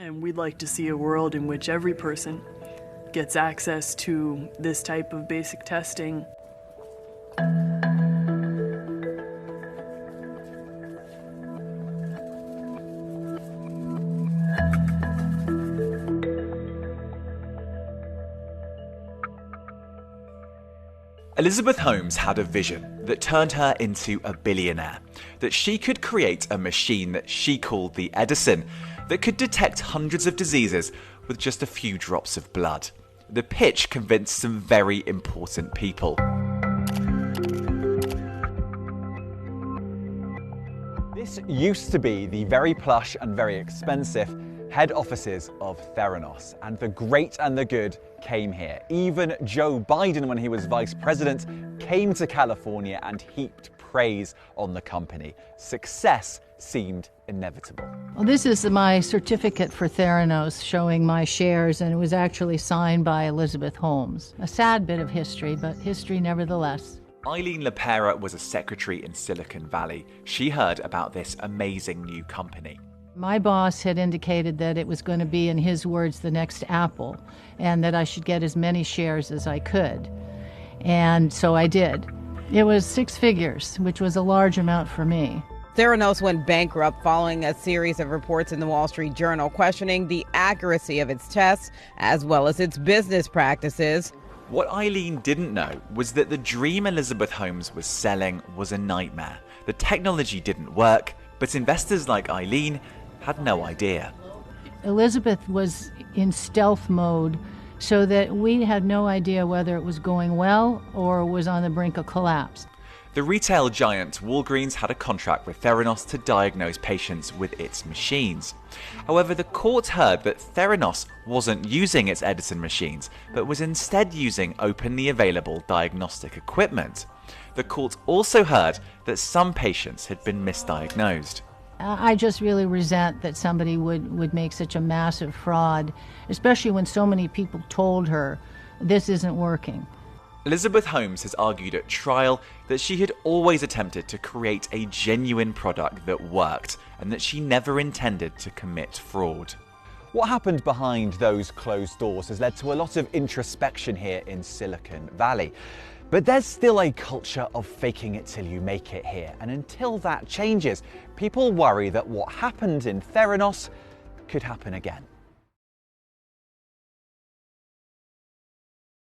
And we'd like to see a world in which every person gets access to this type of basic testing. Elizabeth Holmes had a vision that turned her into a billionaire, that she could create a machine that she called the Edison that could detect hundreds of diseases with just a few drops of blood. The pitch convinced some very important people. This used to be the very plush and very expensive head offices of Theranos, and the great and the good came here. Even Joe Biden, when he was vice president, came to California and heaped praise on the company. Success seemed inevitable. Well, this is my certificate for Theranos showing my shares, and it was actually signed by Elizabeth Holmes. A sad bit of history, but history nevertheless. Eileen LaPera was a secretary in Silicon Valley. She heard about this amazing new company. My boss had indicated that it was going to be, in his words, the next Apple, and that I should get as many shares as I could. And so I did. It was 6 figures, which was a large amount for me. Theranos went bankrupt following a series of reports in the Wall Street Journal questioning the accuracy of its tests as well as its business practices. What Eileen didn't know was that the dream Elizabeth Holmes was selling was a nightmare. The technology didn't work, but investors like Eileen had no idea. Elizabeth was in stealth mode, so that we had no idea whether it was going well or was on the brink of collapse. The retail giant Walgreens had a contract with Theranos to diagnose patients with its machines. However, the court heard that Theranos wasn't using its Edison machines, but was instead using openly available diagnostic equipment. The court also heard that some patients had been misdiagnosed. I just really resent that somebody would make such a massive fraud, especially when so many people told her this isn't working. Elizabeth Holmes has argued at trial that she had always attempted to create a genuine product that worked, and that she never intended to commit fraud. What happened behind those closed doors has led to a lot of introspection here in Silicon Valley. But there's still a culture of faking it till you make it here, and until that changes, people worry that what happened in Theranos could happen again.